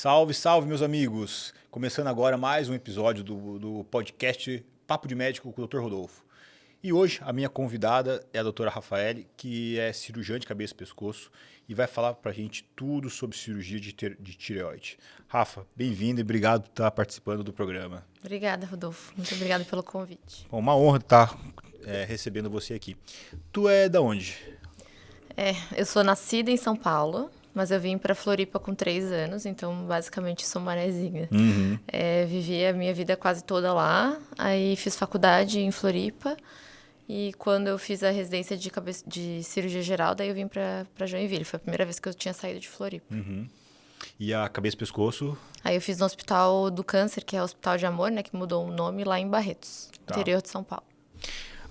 Salve, salve, meus amigos! Começando agora mais um episódio do podcast Papo de Médico com o Dr. Rodolfo. E hoje a minha convidada é a doutora Rafaele, que é cirurgiã de cabeça e pescoço e vai falar pra gente tudo sobre cirurgia de tireoide. Rafa, bem-vindo e obrigado por estar participando do programa. Obrigada, Rodolfo. Muito obrigada pelo convite. Bom, uma honra estar recebendo você aqui. Tu é da onde? Eu sou nascida em São Paulo, mas eu vim para Floripa com 3 anos, então basicamente sou manezinha. Uhum. Vivi a minha vida quase toda lá, aí fiz faculdade em Floripa e quando eu fiz a residência de cirurgia geral, daí eu vim para Joinville. Foi a primeira vez que eu tinha saído de Floripa. Uhum. E a cabeça e pescoço? Aí eu fiz no Hospital do Câncer, que é o Hospital de Amor, né, que mudou o nome, lá em Barretos, interior de São Paulo.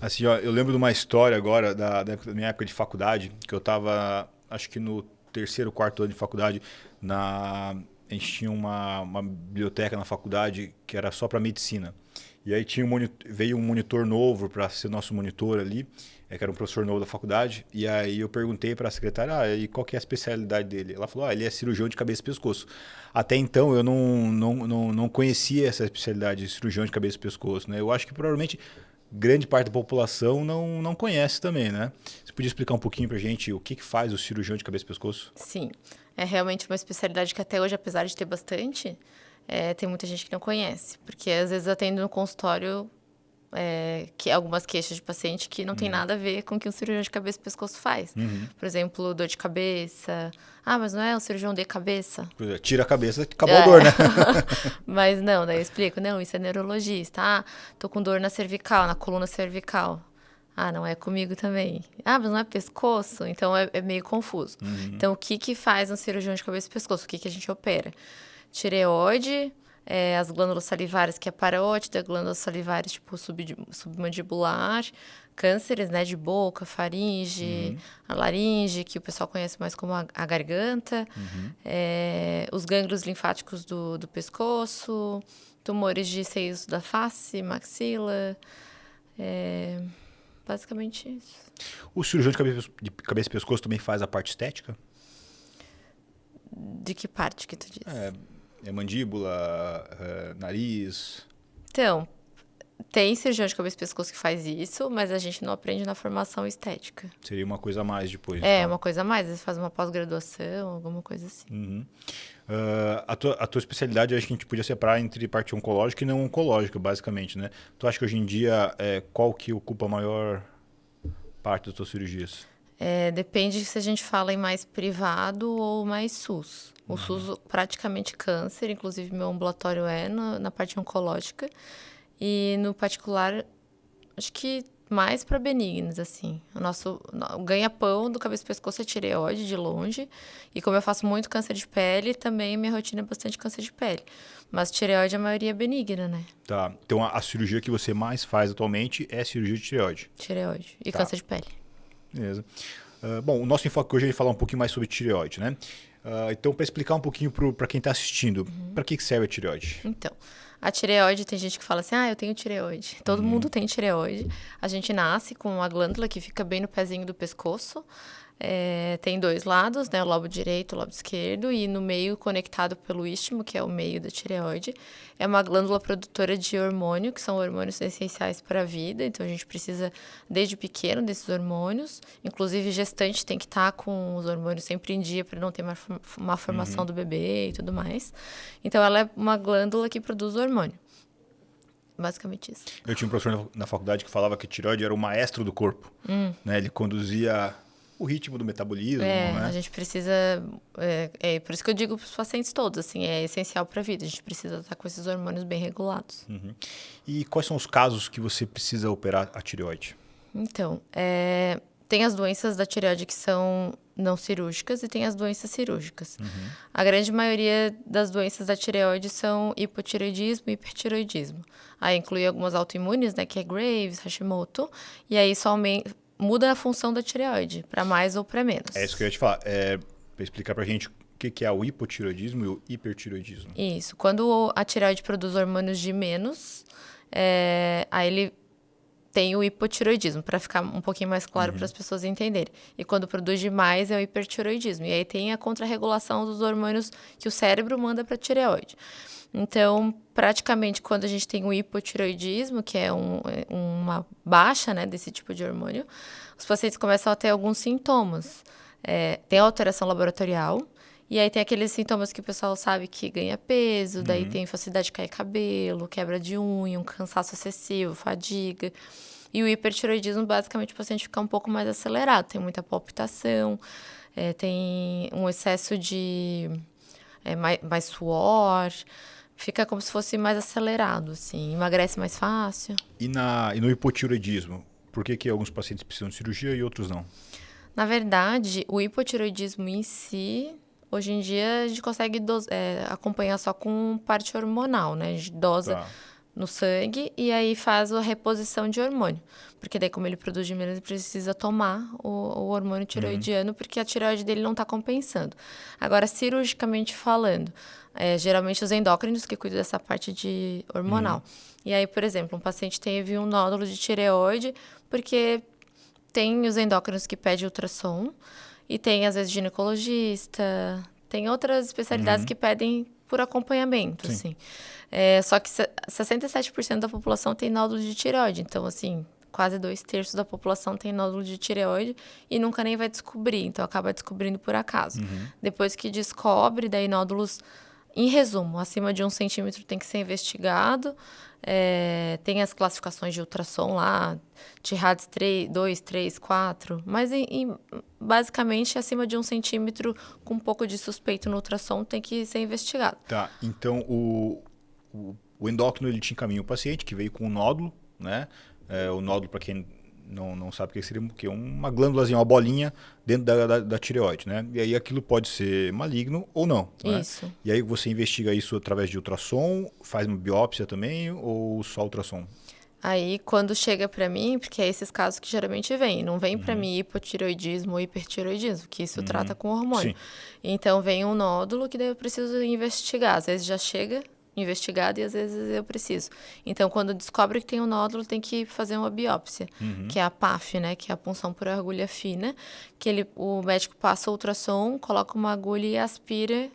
Assim, ó, eu lembro de uma história agora da minha época de faculdade, que eu tava, acho que no terceiro, quarto ano de faculdade, a gente tinha uma biblioteca na faculdade que era só para medicina. E aí veio um monitor novo para ser nosso monitor ali, que era um professor novo da faculdade, e aí eu perguntei para a secretária, e qual que é a especialidade dele? Ela falou, ele é cirurgião de cabeça e pescoço. Até então eu não conhecia essa especialidade de cirurgião de cabeça e pescoço, né? Eu acho que provavelmente grande parte da população não conhece também, né? Você podia explicar um pouquinho pra gente o que faz o cirurgião de cabeça e pescoço? Sim, é realmente uma especialidade que até hoje, apesar de ter bastante, tem muita gente que não conhece. Porque às vezes atendo no consultório que algumas queixas de paciente que não tem nada a ver com o que um cirurgião de cabeça e pescoço faz. Por exemplo, dor de cabeça. Ah, mas não é o cirurgião de cabeça? Tira a cabeça, acabou a dor, né? Mas não, daí eu explico. Não, isso é neurologista. Ah, tô com dor na cervical, na coluna cervical. Ah, não é comigo também. Ah, mas não é pescoço? Então é meio confuso. Então, o que faz um cirurgião de cabeça e pescoço? O que a gente opera? Tireoide, as glândulas salivares, que é a parótida, glândulas salivares tipo submandibular, cânceres, né, de boca, faringe, a laringe, que o pessoal conhece mais como a garganta, os gânglios linfáticos do pescoço, tumores de seios da face, maxila, basicamente isso. O cirurgião de cabeça e pescoço também faz a parte estética? De que parte que tu diz? Mandíbula, nariz... Então, tem cirurgião de cabeça e pescoço que faz isso, mas a gente não aprende na formação estética. Seria uma coisa a mais depois. Uma coisa a mais. Às vezes faz uma pós-graduação, alguma coisa assim. A tua especialidade, acho que a gente podia separar entre parte oncológica e não oncológica, basicamente, né? Tu acha que hoje em dia, qual que ocupa a maior parte das tuas cirurgias? Depende se a gente fala em mais privado ou mais SUS. O SUS praticamente câncer, inclusive meu ambulatório na parte oncológica. E no particular, acho que mais para benignos, assim. O ganha-pão do cabeça e pescoço é tireoide, de longe. E como eu faço muito câncer de pele, também minha rotina é bastante câncer de pele. Mas tireoide, a maioria é benigna, né? Tá. Então, a cirurgia que você mais faz atualmente é cirurgia de tireoide. Tireoide. E câncer de pele. Beleza. Bom, o nosso enfoque hoje é falar um pouquinho mais sobre tireoide, né? Então, para explicar um pouquinho para quem está assistindo, para que serve a tireoide? Então, a tireoide, tem gente que fala assim, eu tenho tireoide. Todo mundo tem tireoide. A gente nasce com uma glândula que fica bem no pezinho do pescoço. Tem 2 lados, né? O lobo direito e o lobo esquerdo. E no meio, conectado pelo istmo, que é o meio da tireoide, é uma glândula produtora de hormônio, que são hormônios essenciais para a vida. Então, a gente precisa, desde pequeno, desses hormônios. Inclusive, gestante tem que estar com os hormônios sempre em dia para não ter má formação do bebê e tudo mais. Então, ela é uma glândula que produz hormônio. Basicamente isso. Eu tinha um professor na faculdade que falava que a tireoide era o maestro do corpo. Né? Ele conduzia o ritmo do metabolismo, né? A gente precisa... por isso que eu digo para os pacientes todos, assim, é essencial para a vida. A gente precisa estar com esses hormônios bem regulados. E quais são os casos que você precisa operar a tireoide? Então, tem as doenças da tireoide que são não cirúrgicas e tem as doenças cirúrgicas. A grande maioria das doenças da tireoide são hipotireoidismo e hipertireoidismo. Aí inclui algumas autoimunes, né, que é Graves, Hashimoto, e aí somente muda a função da tireoide, para mais ou para menos. É isso que eu ia te falar. Para explicar para a gente o que é o hipotireoidismo e o hipertireoidismo. Isso. Quando a tireoide produz hormônios de menos, aí ele tem o hipotireoidismo, para ficar um pouquinho mais claro para as pessoas entenderem. E quando produz demais é o hipertireoidismo. E aí tem a contrarregulação dos hormônios que o cérebro manda para a tireoide. Então, praticamente, quando a gente tem o hipotireoidismo, que é uma baixa, né, desse tipo de hormônio, os pacientes começam a ter alguns sintomas. Tem alteração laboratorial, e aí tem aqueles sintomas que o pessoal sabe que ganha peso, daí tem facilidade de cair cabelo, quebra de unha, um cansaço excessivo, fadiga. E o hipertireoidismo, basicamente, o paciente fica um pouco mais acelerado, tem muita palpitação, tem um excesso de mais suor, fica como se fosse mais acelerado, assim, emagrece mais fácil. E no hipotireoidismo, por que alguns pacientes precisam de cirurgia e outros não? Na verdade, o hipotireoidismo em si, hoje em dia, a gente consegue acompanhar só com parte hormonal, né? A gente dosa no sangue e aí faz a reposição de hormônio. Porque daí, como ele produz de menos, ele precisa tomar o hormônio tireoidiano, porque a tireoide dele não está compensando. Agora, cirurgicamente falando, geralmente os endócrinos que cuidam dessa parte de hormonal. E aí, por exemplo, um paciente teve um nódulo de tireoide porque tem os endócrinos que pedem ultrassom e tem, às vezes, ginecologista, tem outras especialidades que pedem por acompanhamento, assim. Só que 67% da população tem nódulo de tireoide. Então, assim, quase 2/3 da população tem nódulo de tireoide e nunca nem vai descobrir. Então, acaba descobrindo por acaso. Depois que descobre, daí nódulos, em resumo, acima de 1 centímetro tem que ser investigado. Tem as classificações de ultrassom lá, TIRADS 2, 3, 4. Mas, basicamente, acima de 1 centímetro, com um pouco de suspeito no ultrassom, tem que ser investigado. Tá, então o endócrino ele te encaminha o paciente que veio com um nódulo, né? O nódulo, para quem não sabe o que seria, que é uma glândulazinha, uma bolinha dentro da tireoide, né? E aí aquilo pode ser maligno ou não, né? Isso. E aí você investiga isso através de ultrassom, faz uma biópsia também ou só ultrassom? Aí, quando chega para mim, porque é esses casos que geralmente vêm, não vem para mim hipotireoidismo ou hipertireoidismo, que isso trata com hormônio. Sim. Então, vem um nódulo que daí eu preciso investigar. Às vezes já chega investigado e às vezes eu preciso. Então, quando descobre que tem um nódulo, tem que fazer uma biópsia, que é a PAF, né? Que é a punção por agulha fina, que o médico passa o ultrassom, coloca uma agulha e aspira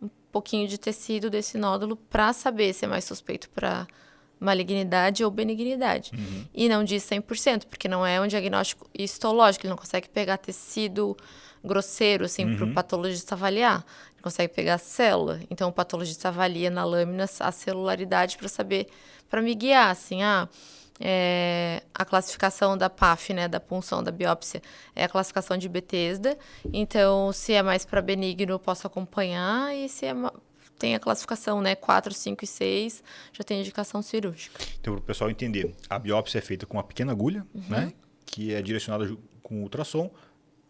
um pouquinho de tecido desse nódulo para saber se é mais suspeito para malignidade ou benignidade. E não diz 100%, porque não é um diagnóstico histológico, ele não consegue pegar tecido grosseiro, assim, para o patologista avaliar. Ele consegue pegar a célula. Então, o patologista avalia na lâmina a celularidade para saber, para me guiar, assim, a classificação da PAF, né, da punção, da biópsia, é a classificação de Bethesda. Então, se é mais para benigno, eu posso acompanhar, e se tem a classificação, né, 4, 5 e 6, já tem indicação cirúrgica. Então, para o pessoal entender, a biópsia é feita com uma pequena agulha, né, que é direcionada com ultrassom,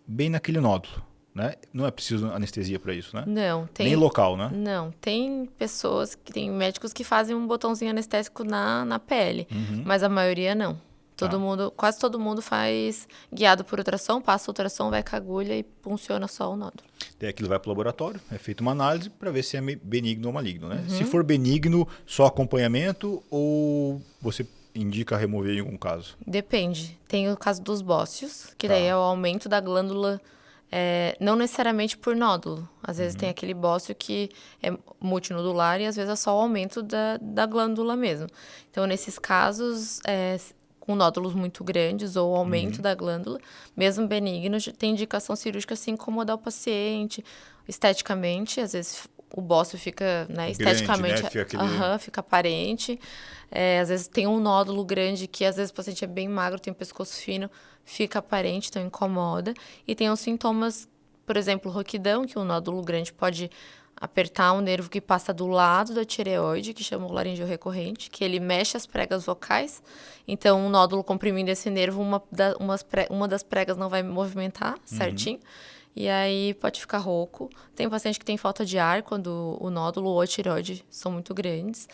bem naquele nódulo, né? Não é preciso anestesia para isso, né? Não, tem... Nem local, né? Não, tem tem médicos que fazem um botãozinho anestésico na pele, mas a maioria não. Quase todo mundo faz guiado por ultrassom, passa o ultrassom, vai com a agulha e funciona só o nódulo. Daí aquilo vai para o laboratório, é feita uma análise para ver se é benigno ou maligno, né? Se for benigno, só acompanhamento ou você indica remover em algum caso? Depende. Tem o caso dos bócios, que daí é o aumento da glândula, não necessariamente por nódulo. Às vezes tem aquele bócio que é multinodular e às vezes é só o aumento da glândula mesmo. Então, nesses casos, com nódulos muito grandes ou aumento da glândula, mesmo benigno, tem indicação cirúrgica se incomodar o paciente esteticamente. Às vezes o bócio fica, né, esteticamente, grande, né? fica aparente. Às vezes tem um nódulo grande que às vezes o paciente é bem magro, tem um pescoço fino, fica aparente, então incomoda. E tem os sintomas, por exemplo, roquidão, que um nódulo grande pode apertar um nervo que passa do lado da tireoide, que chama o laríngeo recorrente, que ele mexe as pregas vocais. Então, um nódulo comprimindo esse nervo, uma das pregas não vai movimentar certinho. E aí pode ficar rouco. Tem paciente que tem falta de ar quando o nódulo ou a tireoide são muito grandes.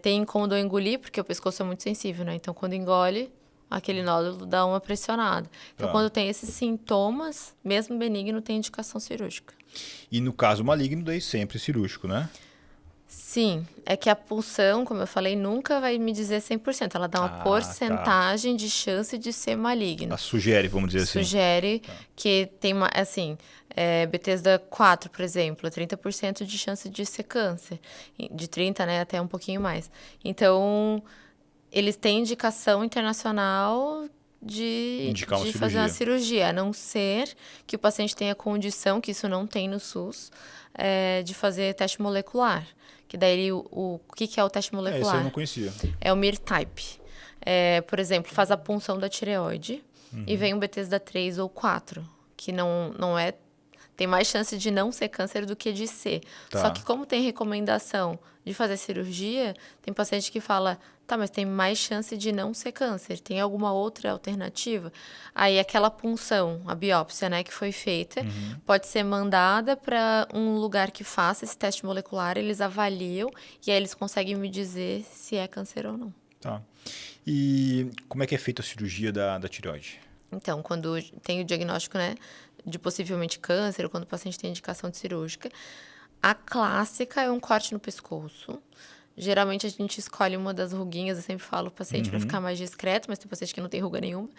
Tem incômodo ao engolir, porque o pescoço é muito sensível, né? Então, quando engole, aquele nódulo dá uma pressionada. Então, quando tem esses sintomas, mesmo benigno, tem indicação cirúrgica. E no caso maligno, daí sempre cirúrgico, né? Sim, é que a punção, como eu falei, nunca vai me dizer 100%. Ela dá uma Ah, tá. porcentagem de chance de ser maligno. Ela sugere, vamos dizer assim. Sugere Tá. que tem, assim, Bethesda 4, por exemplo, 30% de chance de ser câncer. De 30, né, até um pouquinho mais. Então, eles têm indicação internacional Indicar uma de fazer uma cirurgia. cirurgia, a não ser que o paciente tenha condição, que isso não tem no SUS, de fazer teste molecular. Que daí, o que é o teste Esse eu não molecular? conhecia. É o MIR-type. Por exemplo, faz a punção da tireoide e vem um Bethesda 3 ou 4, que não é... Tem mais chance de não ser câncer do que de ser. Só Tá. que como tem recomendação de fazer cirurgia, tem paciente que fala, tá, mas tem mais chance de não ser câncer. Tem alguma outra alternativa? Aí aquela punção, a biópsia, né, que foi feita, pode ser mandada para um lugar que faça esse teste molecular, eles avaliam e aí eles conseguem me dizer se é câncer ou não. Tá. E como é que é feita a cirurgia da tireoide? Então, quando tem o diagnóstico, né, de possivelmente câncer, ou quando o paciente tem indicação de cirúrgica, a clássica é um corte no pescoço. Geralmente a gente escolhe uma das ruguinhas, eu sempre falo para o paciente para ficar mais discreto, mas tem paciente que não tem ruga nenhuma.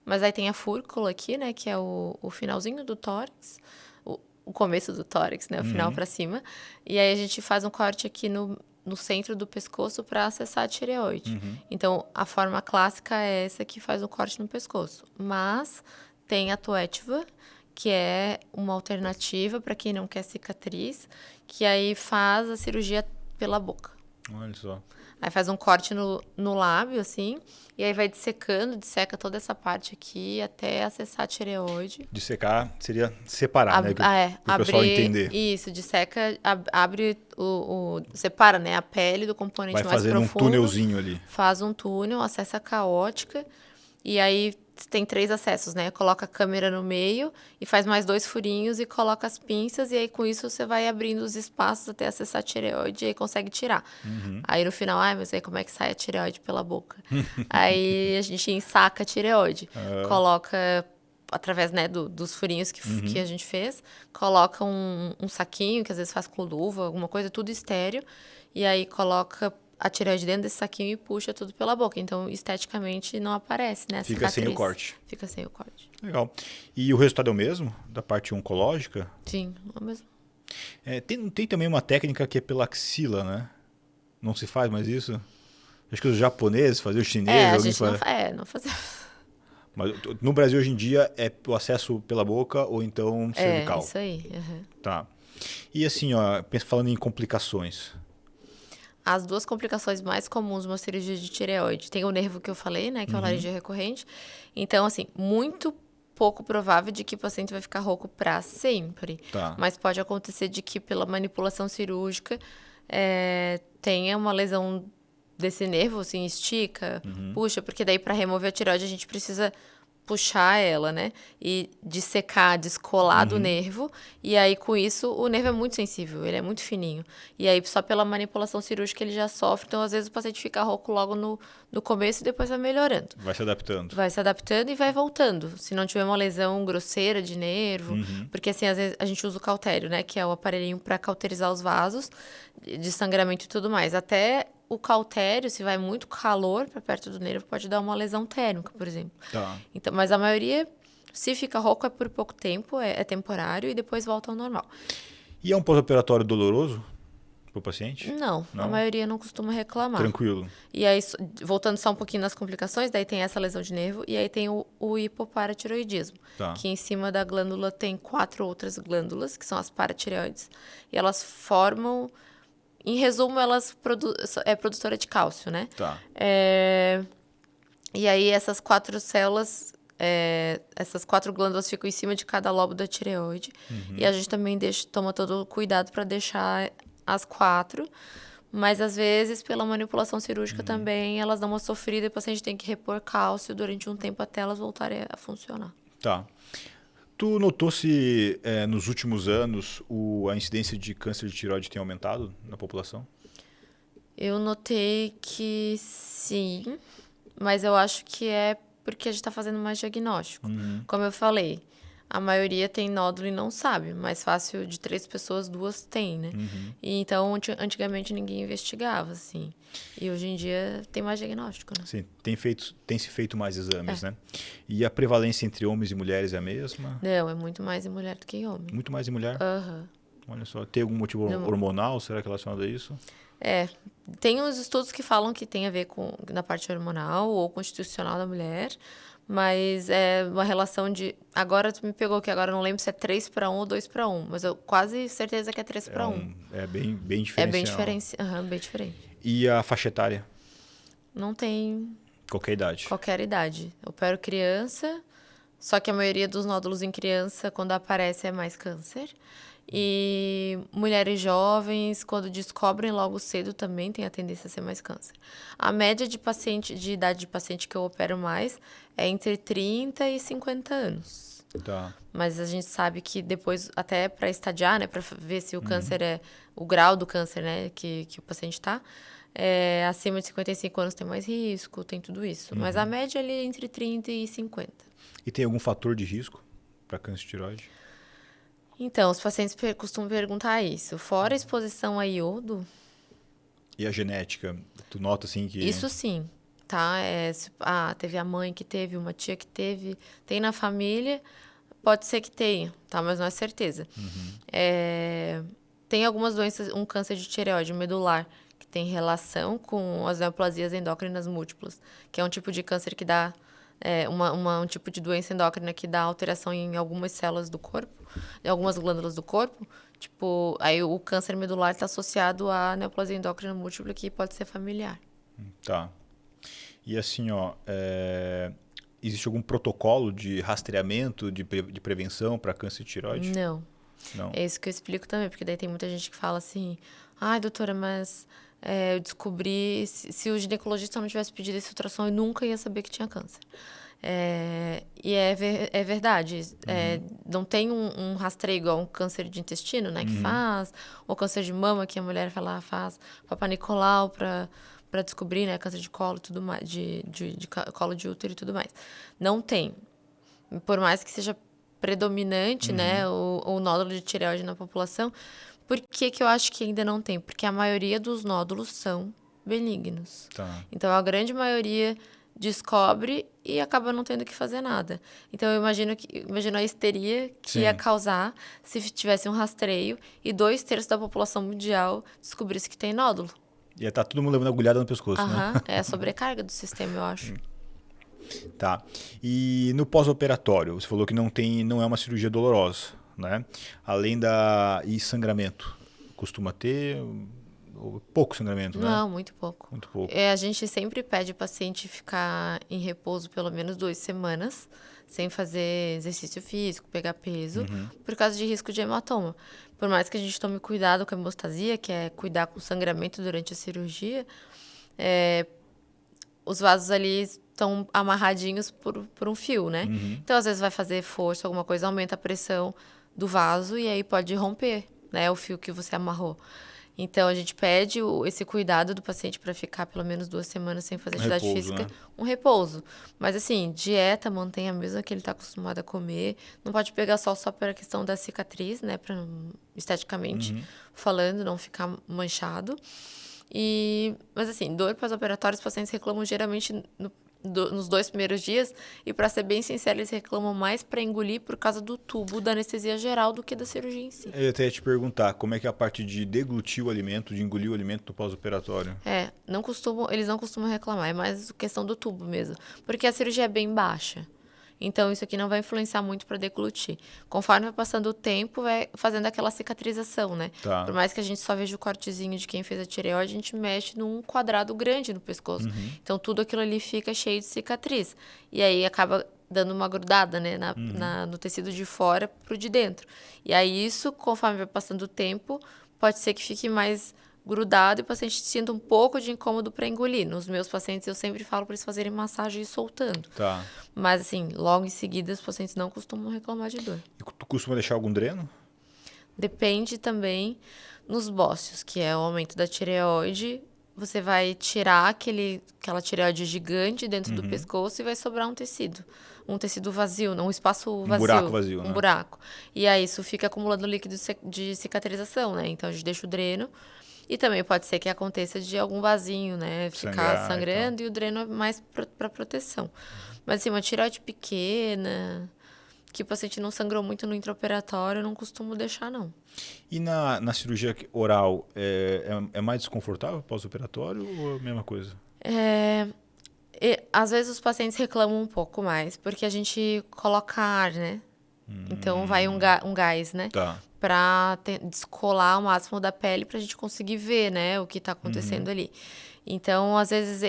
Mas aí tem a fúrcula aqui, né, que é o finalzinho do tórax, o começo do tórax, né, o final para cima. E aí a gente faz um corte aqui no centro do pescoço para acessar a tireoide. Então, a forma clássica é essa que faz o corte no pescoço. Mas tem a Toetiva, que é uma alternativa para quem não quer cicatriz, que aí faz a cirurgia pela boca. Olha só. Aí faz um corte no lábio, assim, e aí vai dissecando, disseca toda essa parte aqui até acessar a tireoide. Dissecar seria separar, né? Para o pessoal Abrir, entender. isso, disseca, abre separa, né, a pele do componente Vai mais fazendo profundo. um túnelzinho ali. Faz um túnel, acessa caótica, e aí tem 3 acessos, né? Coloca a câmera no meio e faz mais 2 furinhos e coloca as pinças, e aí com isso você vai abrindo os espaços até acessar a tireoide e aí consegue tirar. Aí no final, mas aí como é que sai a tireoide pela boca? Aí a gente ensaca a tireoide, coloca através, né, dos furinhos que a gente fez, coloca um saquinho, que às vezes faz com luva, alguma coisa, tudo estéreo, e aí coloca a tireoide dentro desse saquinho e puxa tudo pela boca. Então, esteticamente, não aparece, né? Fica sem o corte. Fica sem o corte. Legal. E o resultado é o mesmo? Da parte oncológica? Sim, é o mesmo. Tem também uma técnica que é pela axila, né? Não se faz mais isso? Acho que os japoneses faziam, os chineses... A gente não faz. Mas no Brasil, hoje em dia, é o acesso pela boca ou então cervical. Isso aí. Uhum. Tá. E assim, ó, falando em complicações... As 2 complicações mais comuns de uma cirurgia de tireoide. Tem o nervo que eu falei, né? Que é o laringe recorrente. Então, assim, muito pouco provável de que o paciente vai ficar rouco para sempre. Tá. Mas pode acontecer de que pela manipulação cirúrgica tenha uma lesão desse nervo, assim, estica, puxa, porque daí para remover a tireoide a gente precisa puxar ela, né? E dissecar, descolar do nervo. E aí, com isso, o nervo é muito sensível, ele é muito fininho. E aí, só pela manipulação cirúrgica, ele já sofre. Então, às vezes, o paciente fica rouco logo no começo e depois vai melhorando. Vai se adaptando. Vai se adaptando e vai voltando. Se não tiver uma lesão grosseira de nervo. Porque, assim, às vezes, a gente usa o cautério, né? Que é o aparelhinho para cauterizar os vasos, de sangramento e tudo mais. Até... O cautério, se vai muito calor para perto do nervo, pode dar uma lesão térmica, por exemplo. Tá. Então, mas a maioria, se fica rouco, é por pouco tempo, é temporário e depois volta ao normal. E é um pós-operatório doloroso para o paciente? Não, a maioria não costuma reclamar. Tranquilo. E aí, voltando só um pouquinho nas complicações, daí tem essa lesão de nervo e aí tem o hipoparatireoidismo, que em cima da glândula tem 4 outras glândulas, que são as paratireoides, e elas formam... Em resumo, elas é produtora de cálcio, né? Tá. E aí, essas 4 células, essas 4 glândulas ficam em cima de cada lobo da tireoide. E a gente também toma todo o cuidado para deixar as 4. Mas, às vezes, pela manipulação cirúrgica também, elas dão uma sofrida e o paciente tem que repor cálcio durante um tempo até elas voltarem a funcionar. Tá. Tu notou se nos últimos anos a incidência de câncer de tireoide tem aumentado na população? Eu notei que sim, mas eu acho que é porque a gente está fazendo mais diagnóstico. Como eu falei, a maioria tem nódulo e não sabe. Mais fácil de 3 pessoas, 2 tem, né? E então, antigamente ninguém investigava, assim. E hoje em dia tem mais diagnóstico, né? Sim, tem se feito mais exames, né? E a prevalência entre homens e mulheres é a mesma? Não, é muito mais em mulher do que em homem. Muito mais em mulher? Aham. Olha só, tem algum motivo hormonal? Será que é relacionado a isso? Tem uns estudos que falam que tem a ver com na parte hormonal ou constitucional da mulher, mas é uma relação de... Agora tu me pegou que agora eu não lembro se é 3:1 ou 2:1, mas eu quase certeza que é 3:1. É bem É bem diferencial. bem diferente. E a faixa etária? Não tem Qualquer idade? qualquer idade. Eu opero criança, só que a maioria dos nódulos em criança, quando aparece, é mais câncer. E mulheres jovens, quando descobrem logo cedo, também tem a tendência a ser mais câncer. A média de idade de paciente que eu opero mais é entre 30 e 50 anos. Tá. Mas a gente sabe que depois, até para estadiar, né, para ver se o câncer é o grau do câncer, né, que o paciente está, acima de 55 anos tem mais risco, tem tudo isso. Mas a média ali é entre 30 e 50. E tem algum fator de risco para câncer de tireoide? Então, os pacientes costumam perguntar isso. Fora a exposição a iodo, E a genética? Tu nota assim que... isso sim, tá? Teve a mãe que teve, uma tia que teve, tem na família, pode ser que tenha, tá? Mas não é certeza. Tem algumas doenças, um câncer de tireoide medular, que tem relação com as neoplasias endócrinas múltiplas, que é um tipo de câncer que dá... um tipo de doença endócrina que dá alteração em algumas células do corpo, em algumas glândulas do corpo. Tipo, aí o câncer medular está associado à neoplasia endócrina múltipla, que pode ser familiar. Tá. E assim, ó, existe algum protocolo de rastreamento, de prevenção para câncer de tireoide? Não. Não. É isso que eu explico também, porque daí tem muita gente que fala assim, ai, doutora, mas eu descobri, se o ginecologista não tivesse pedido esse ultrassom, eu nunca ia saber que tinha câncer. E é verdade. Não tem um rastreio igual um câncer de intestino, né, que faz, ou câncer de mama, que a mulher faz Papa Nicolau para descobrir, né, câncer de colo e tudo mais, de colo de útero e tudo mais. Não tem. Por mais que seja predominante, né, o nódulo de tireoide na população. Por que eu acho que ainda não tem? Porque a maioria dos nódulos são benignos. Tá. Então, a grande maioria descobre e acaba não tendo que fazer nada. Então, eu imagino a histeria que ia causar se tivesse um rastreio e 2/3 da população mundial descobrisse que tem nódulo. Ia estar todo mundo levando agulhada no pescoço, né? É a sobrecarga do sistema, eu acho. Tá. E no pós-operatório, você falou que não é uma cirurgia dolorosa, né? Além e sangramento, costuma ter pouco sangramento, né? Não, muito pouco. Muito pouco. A gente sempre pede o paciente ficar em repouso pelo menos 2 semanas, sem fazer exercício físico, pegar peso, por causa de risco de hematoma. Por mais que a gente tome cuidado com a hemostasia, que é cuidar com o sangramento durante a cirurgia, os vasos ali estão amarradinhos por um fio, né? Então, às vezes, vai fazer força, alguma coisa, aumenta a pressão do vaso e aí pode romper, né, o fio que você amarrou. Então, a gente pede esse cuidado do paciente para ficar pelo menos 2 semanas sem fazer atividade física. Né? Um repouso. Mas, assim, dieta, mantenha a mesma que ele está acostumado a comer. Não pode pegar só pela questão da cicatriz, né, para esteticamente falando, não ficar manchado. Mas, assim, dor pós-operatória, os pacientes reclamam geralmente nos 2 primeiros dias. E, para ser bem sincero, eles reclamam mais para engolir por causa do tubo da anestesia geral do que da cirurgia em si. Eu até ia te perguntar, como é que é a parte de deglutir o alimento, de engolir o alimento no pós-operatório? Eles não costumam reclamar. É mais questão do tubo mesmo. Porque a cirurgia é bem baixa. Então, isso aqui não vai influenciar muito para deglutir. Conforme vai passando o tempo, vai fazendo aquela cicatrização, né? Tá. Por mais que a gente só veja o cortezinho de quem fez a tireoide, a gente mexe num quadrado grande no pescoço. Então, tudo aquilo ali fica cheio de cicatriz. E aí, acaba dando uma grudada, né? No tecido de fora pro de dentro. E aí, isso, conforme vai passando o tempo, pode ser que fique mais grudado e o paciente sinta um pouco de incômodo para engolir. Nos meus pacientes, eu sempre falo para eles fazerem massagem e ir soltando. Tá. Mas, assim, logo em seguida, os pacientes não costumam reclamar de dor. E tu costuma deixar algum dreno? Depende também nos bócios, que é o aumento da tireoide você vai tirar aquela tireoide gigante dentro do pescoço e vai sobrar um tecido. Um tecido vazio, não, um espaço vazio. Um buraco vazio, Um né? buraco. E aí isso fica acumulando líquido de cicatrização, né? Então a gente deixa o dreno. E também pode ser que aconteça de algum vasinho, né? Ficar Sangrar e sangrando e o dreno é mais para proteção. Mas assim, uma tireoide pequena, que o paciente não sangrou muito no intraoperatório, eu não costumo deixar, não. E na cirurgia oral, é mais desconfortável pós-operatório ou é a mesma coisa? Às vezes os pacientes reclamam um pouco mais, porque a gente coloca ar, né? Então vai um gás, né? Tá. Pra descolar o máximo da pele pra gente conseguir ver, né? O que tá acontecendo ali. Então, às vezes,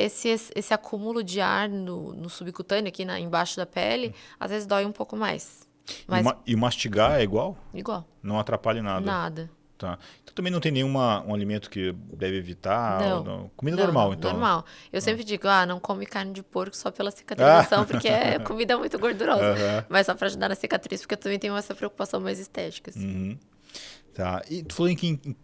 esse acúmulo de ar no subcutâneo, aqui embaixo da pele, às vezes dói um pouco mais. Mas E mastigar é igual? igual, Não atrapalha em nada? nada. Tá. Então também não tem nenhum alimento que deve evitar? Ou Não. não? Comida Não, normal, não, então. normal. Eu sempre digo, não come carne de porco só pela cicatrização, porque é comida muito gordurosa. Aham. Mas só pra ajudar na cicatriz, porque eu também tenho essa preocupação mais estética. Assim. Tá. E tu falou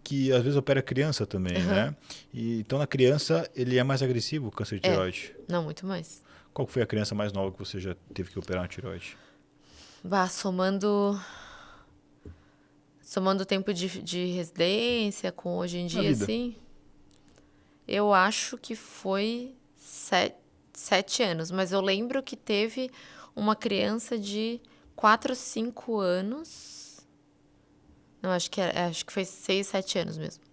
que às vezes opera criança também, né? E, então na criança ele é mais agressivo, o câncer de tireoide? Não, muito mais. Qual que foi a criança mais nova que você já teve que operar uma tireoide? Somando o tempo de residência com hoje em dia, vida. assim, eu acho que foi 7 anos. Mas eu lembro que teve uma criança de 4, 5 anos. Não, acho que foi 6, 7 anos mesmo.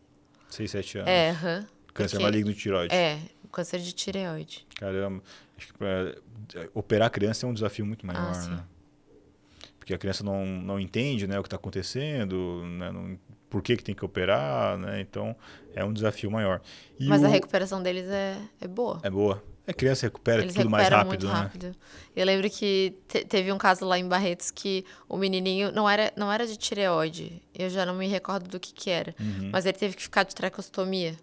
6, 7 anos. Aham. Câncer Porque- maligno de tireoide. câncer de tireoide. Caramba. Acho que operar a criança é um desafio muito maior, sim. né? Porque a criança não entende, né, o que está acontecendo, né, por que tem que operar, né? Então é um desafio maior. E Mas a recuperação deles é boa. É boa. A criança recupera Eles tudo mais recuperam rápido, muito né? rápido. Eu lembro que teve um caso lá em Barretos que o menininho não era de tireoide. Eu já não me recordo do que era. Mas ele teve que ficar de tracostomia.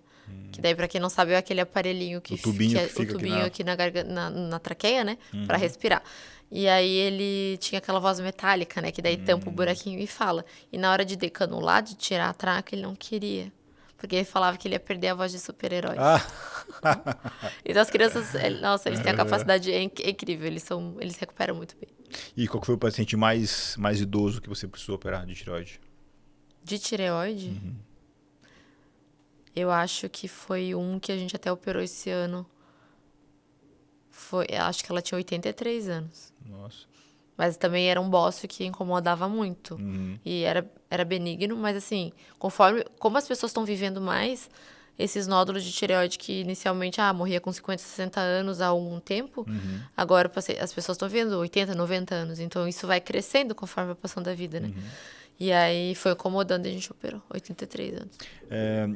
Que daí, pra quem não sabe, é aquele aparelhinho que O tubinho que o fica tubinho aqui na garganta, na traqueia, né? Pra respirar. E aí ele tinha aquela voz metálica, né? Que daí tampa o buraquinho e fala. E na hora de decanular, de tirar a traca, ele não queria. Porque ele falava que ele ia perder a voz de super-herói. Então as crianças, nossa, eles têm a capacidade incrível, eles recuperam muito bem. E qual que foi o paciente mais idoso que você precisou operar de tireoide? De tireoide, eu acho que foi um que a gente até operou esse ano. Acho que ela tinha 83 anos. Nossa. Mas também era um bócio que incomodava muito. E era benigno, mas assim, como as pessoas estão vivendo mais, esses nódulos de tireoide que inicialmente morria com 50, 60 anos há algum tempo, agora as pessoas estão vivendo 80, 90 anos. Então isso vai crescendo conforme vai passando a vida, né? E aí foi incomodando e a gente operou, 83 anos.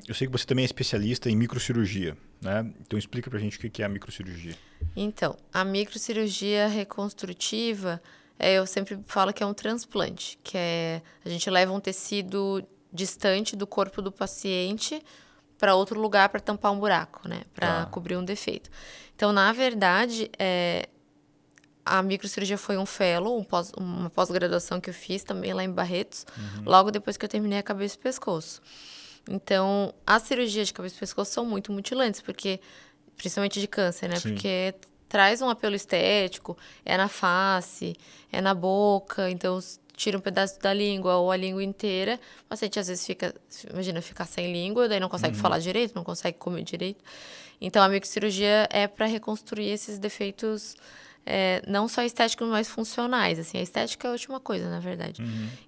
Eu sei que você também é especialista em microcirurgia, né? Então explica pra gente o que é a microcirurgia. Então, a microcirurgia reconstrutiva, eu sempre falo que é um transplante, que a gente leva um tecido distante do corpo do paciente para outro lugar para tampar um buraco, né? Para cobrir um defeito. Então, na verdade, a microcirurgia foi um fellow, uma pós-graduação que eu fiz também lá em Barretos, logo depois que eu terminei a cabeça e pescoço. Então, as cirurgias de cabeça e pescoço são muito mutilantes, principalmente de câncer, né? Sim. Porque traz um apelo estético, é na face, é na boca, então tira um pedaço da língua ou a língua inteira. O paciente às vezes imagina ficar sem língua, daí não consegue falar direito, não consegue comer direito. Então a microcirurgia é para reconstruir esses defeitos, não só estéticos, mas funcionais. Assim, a estética é a última coisa, na verdade.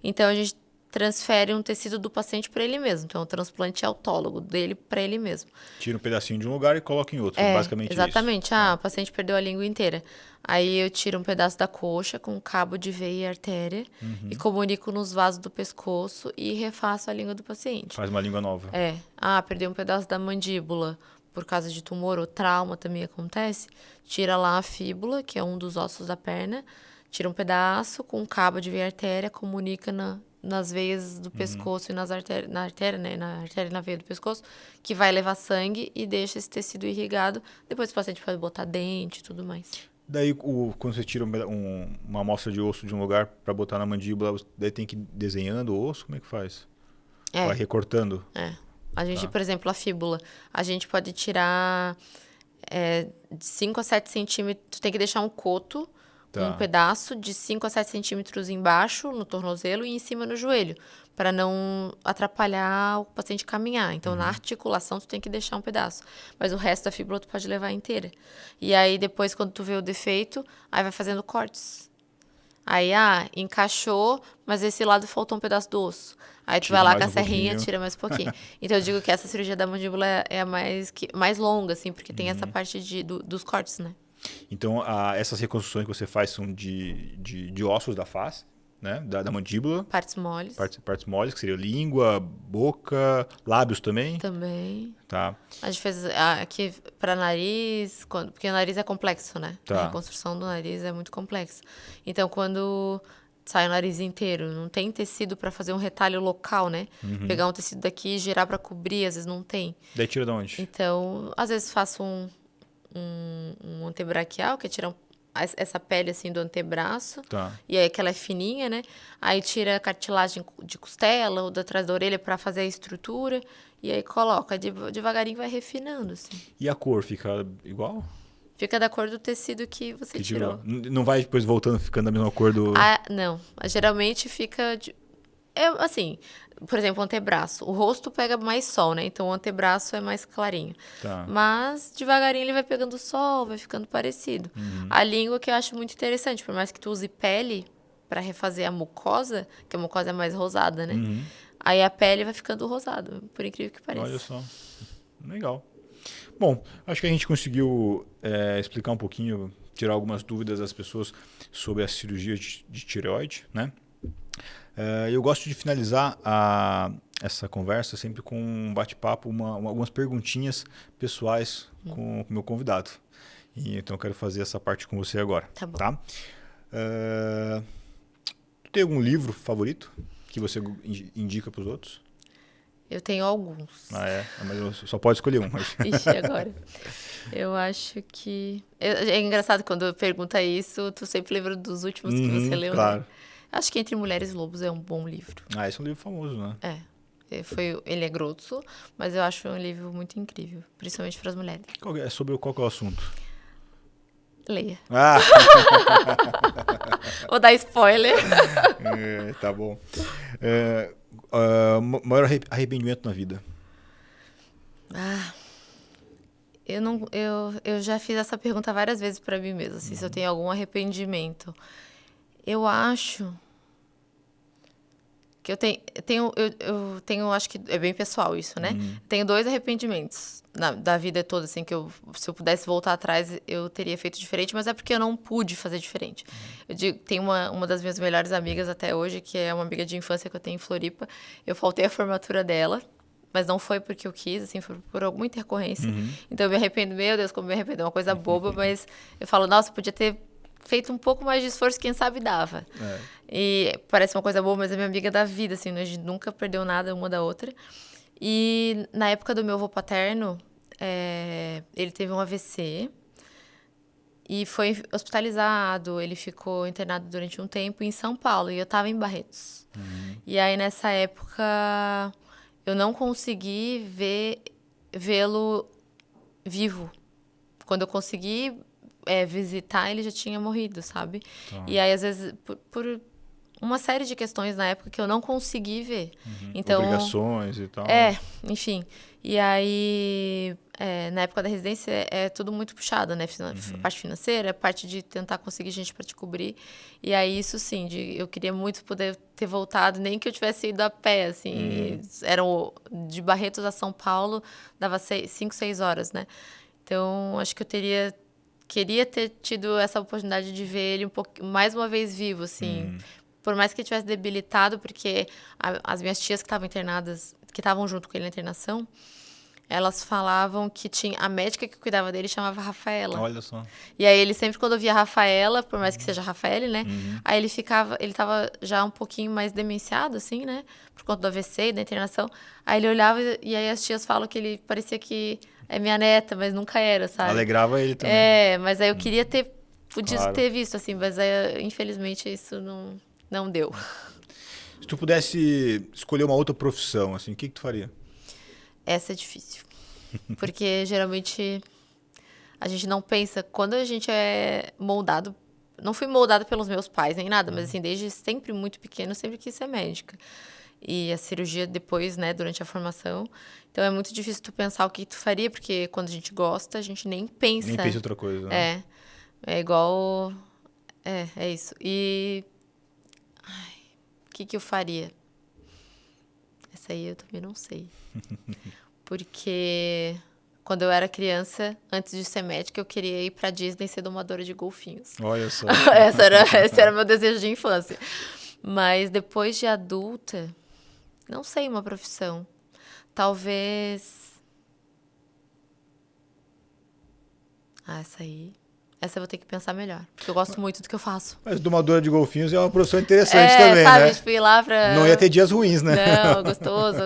Então a gente transfere um tecido do paciente para ele mesmo. Então, o transplante autólogo dele para ele mesmo. Tira um pedacinho de um lugar e coloca em outro, basicamente exatamente. isso. O paciente perdeu a língua inteira. Aí eu tiro um pedaço da coxa com um cabo de veia e artéria e comunico nos vasos do pescoço e refaço a língua do paciente. Faz uma língua nova. Perdeu um pedaço da mandíbula por causa de tumor ou trauma também acontece. Tira lá a fíbula, que é um dos ossos da perna, tira um pedaço com um cabo de veia e artéria, comunica nas veias do pescoço e na artéria e na veia do pescoço, que vai levar sangue e deixa esse tecido irrigado. Depois o paciente pode botar dente e tudo mais. Daí, quando você tira uma amostra de osso de um lugar para botar na mandíbula, daí tem que ir desenhando o osso? Como é que faz? Vai recortando? A gente, por exemplo, a fíbula, a gente pode tirar de 5 a 7 centímetros, tem que deixar um coto, um pedaço de 5 a 7 centímetros embaixo, no tornozelo, e em cima no joelho, para não atrapalhar o paciente caminhar. Então, na articulação, tu tem que deixar um pedaço. Mas o resto da fíbula tu pode levar inteira. E aí, depois, quando tu vê o defeito, aí vai fazendo cortes. Aí, encaixou, mas esse lado faltou um pedaço do osso. Aí tu vai lá com a serrinha, tira mais um pouquinho. Então, eu digo que essa cirurgia da mandíbula é a mais longa, assim, porque tem essa parte dos cortes, né? Então, essas reconstruções que você faz são de ossos da face, né? Da mandíbula. Partes moles. Partes moles, que seria língua, boca, lábios também. Também. Tá. A gente fez aqui para nariz, porque o nariz é complexo, né? A reconstrução do nariz é muito complexa. Então, quando sai o nariz inteiro, não tem tecido para fazer um retalho local, né? Pegar um tecido daqui e girar para cobrir, às vezes não tem. Daí tira de onde? Então, às vezes faço um antebraquial, que é tirar essa pele assim do antebraço. E aí que ela é fininha, né? Aí tira a cartilagem de costela ou da trás da orelha para fazer a estrutura. E aí coloca, devagarinho vai refinando, assim. E a cor fica igual? Fica da cor do tecido que você tirou. Não vai depois voltando, ficando da mesma cor do... Não. Geralmente fica... assim, por exemplo, o antebraço. O rosto pega mais sol, né? Então, o antebraço é mais clarinho. Mas, devagarinho, ele vai pegando sol, vai ficando parecido. A língua, que eu acho muito interessante, por mais que tu use pele para refazer a mucosa, que a mucosa é mais rosada, né? Aí a pele vai ficando rosada, por incrível que pareça. Olha só. Legal. Bom, acho que a gente conseguiu explicar um pouquinho, tirar algumas dúvidas das pessoas sobre a cirurgia de tireoide, né? Eu gosto de finalizar essa conversa sempre com um bate-papo, algumas perguntinhas pessoais com o meu convidado. Então eu quero fazer essa parte com você agora. Tá bom. Tá? Tu tem algum livro favorito que você indica para os outros? Eu tenho alguns. Mas só pode escolher um. Ixi, agora. Eu acho que... É engraçado quando pergunta isso, tu sempre lembra dos últimos que você leu, claro. né? Acho que Entre Mulheres e Lobos é um bom livro. Esse é um livro famoso, né? Ele é grosso, mas eu acho um livro muito incrível, principalmente para as mulheres. Sobre qual que é o assunto? Leia. Vou dar spoiler. Tá bom. Maior arrependimento na vida? Eu já fiz essa pergunta várias vezes para mim mesma, assim, se eu tenho algum arrependimento. Eu acho que eu tenho, acho que é bem pessoal isso, né? Tenho 2 arrependimentos da vida toda, assim, que se eu pudesse voltar atrás, eu teria feito diferente, mas é porque eu não pude fazer diferente. Eu digo, tem uma das minhas melhores amigas até hoje, que é uma amiga de infância que eu tenho em Floripa. Eu faltei a formatura dela, mas não foi porque eu quis, assim, foi por alguma intercorrência. Então eu me arrependo, meu Deus, como me arrependo, é uma coisa boba, mas eu falo, nossa, eu podia ter feito um pouco mais de esforço, quem sabe dava. E parece uma coisa boa, mas é minha amiga da vida, assim, a gente nunca perdeu nada uma da outra. E na época do meu avô paterno, ele teve um AVC e foi hospitalizado, ele ficou internado durante um tempo em São Paulo, e eu estava em Barretos. E aí, nessa época, eu não consegui vê-lo vivo. Quando eu consegui visitar, ele já tinha morrido, sabe? E aí, às vezes, por uma série de questões na época que eu não consegui ver. Então, obrigações e tal. Enfim. E aí, na época da residência, é tudo muito puxado, né? A parte financeira, a parte de tentar conseguir gente para te cobrir. E aí, isso sim, eu queria muito poder ter voltado, nem que eu tivesse ido a pé, assim. De Barretos a São Paulo, dava 5, 6 horas, né? Então, acho que eu queria ter tido essa oportunidade de ver ele mais uma vez vivo, assim. Por mais que ele tivesse debilitado, porque as minhas tias que estavam internadas, que estavam junto com ele na internação, elas falavam que a médica que cuidava dele chamava Rafaela. Olha só. E aí ele sempre, quando eu via Rafaela, por mais que seja Rafaele, né? Aí ele tava já um pouquinho mais demenciado, assim, né? Por conta do AVC e da internação. Aí ele olhava e aí as tias falam que ele parecia que é minha neta, mas nunca era, sabe? Alegrava ele também. Mas aí eu queria ter podido ter visto, assim, mas aí, infelizmente, isso não deu. Se tu pudesse escolher uma outra profissão, assim, o que tu faria? Essa é difícil. Porque geralmente a gente não pensa. Quando a gente é moldado. Não fui moldada pelos meus pais nem nada, mas assim, desde sempre muito pequeno, eu sempre quis ser médica. E a cirurgia depois, né, durante a formação. Então é muito difícil tu pensar o que tu faria, porque quando a gente gosta, a gente nem pensa. Nem pensa em outra coisa, né? É igual. É isso. E. Ai, o que eu faria? Essa aí eu também não sei. Porque quando eu era criança, antes de ser médica, eu queria ir pra Disney ser domadora de golfinhos. Olha só. Esse era meu desejo de infância. Mas depois de adulta, não sei uma profissão. Talvez. Essa aí. Essa eu vou ter que pensar melhor. Porque eu gosto muito do que eu faço. Mas domadora de golfinhos é uma profissão interessante também, sabe? né? Tipo, ir lá pra... Não ia ter dias ruins, né? Não, gostoso.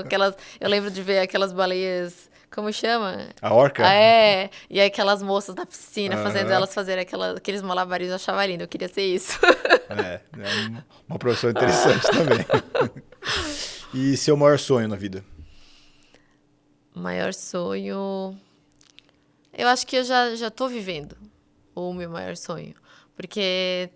Eu lembro de ver aquelas baleias... Como chama? A orca? E aquelas moças na piscina, fazendo elas fazerem aqueles malabarismos. Eu achava lindo. Eu queria ser isso. É uma profissão interessante também. E seu maior sonho na vida? Maior sonho... Eu acho que eu já tô vivendo o meu maior sonho. Porque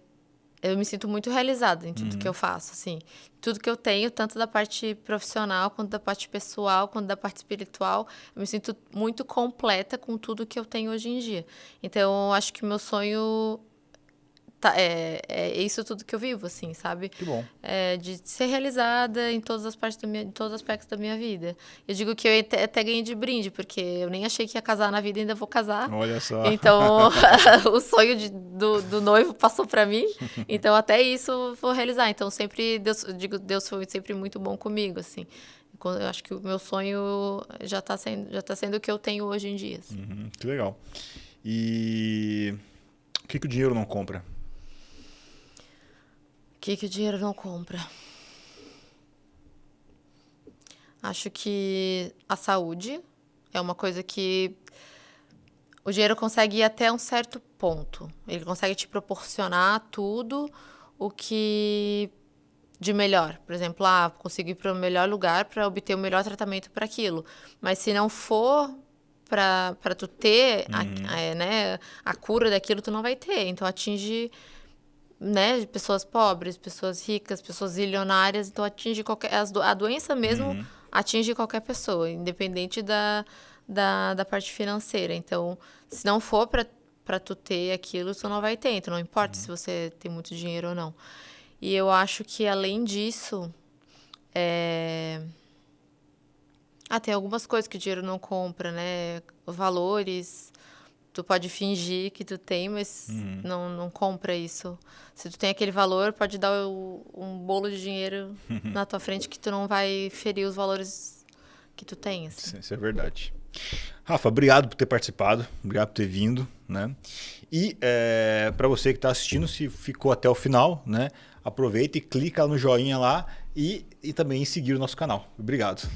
eu me sinto muito realizada em tudo que eu faço, assim. Tudo que eu tenho, tanto da parte profissional, quanto da parte pessoal, quanto da parte espiritual. Eu me sinto muito completa com tudo que eu tenho hoje em dia. Então, eu acho que o meu sonho... É isso tudo que eu vivo, assim, sabe? Que bom. De ser realizada em todas as partes em todos os aspectos da minha vida. Eu digo que eu até ganhei de brinde, porque eu nem achei que ia casar na vida e ainda vou casar. Olha só. Então, o sonho do noivo passou para mim. Então, até isso vou realizar. Então, sempre, Deus foi sempre muito bom comigo, assim. Eu acho que o meu sonho já tá sendo o que eu tenho hoje em dia. Assim. Que legal. E o que o dinheiro não compra? O que o dinheiro não compra? Acho que a saúde é uma coisa que o dinheiro consegue ir até um certo ponto. Ele consegue te proporcionar tudo o que de melhor. Por exemplo, consigo ir para o melhor lugar para obter o melhor tratamento para aquilo. Mas se não for para tu ter a cura daquilo, tu não vai ter. Então atinge... Né, pessoas pobres, pessoas ricas, pessoas bilionárias, então atinge a doença mesmo atinge qualquer pessoa, independente da parte financeira. Então, se não for para tu ter aquilo, tu não vai ter. Então, não importa se você tem muito dinheiro ou não. E eu acho que, além disso, tem algumas coisas que o dinheiro não compra, né? Valores... Tu pode fingir que tu tem, mas não compra isso. Se tu tem aquele valor, pode dar um bolo de dinheiro na tua frente que tu não vai ferir os valores que tu tem. Assim. Isso é verdade. Rafa, obrigado por ter participado, obrigado por ter vindo, né? E para você que está assistindo, se ficou até o final, né? Aproveita e clica no joinha lá e também em seguir o nosso canal. Obrigado.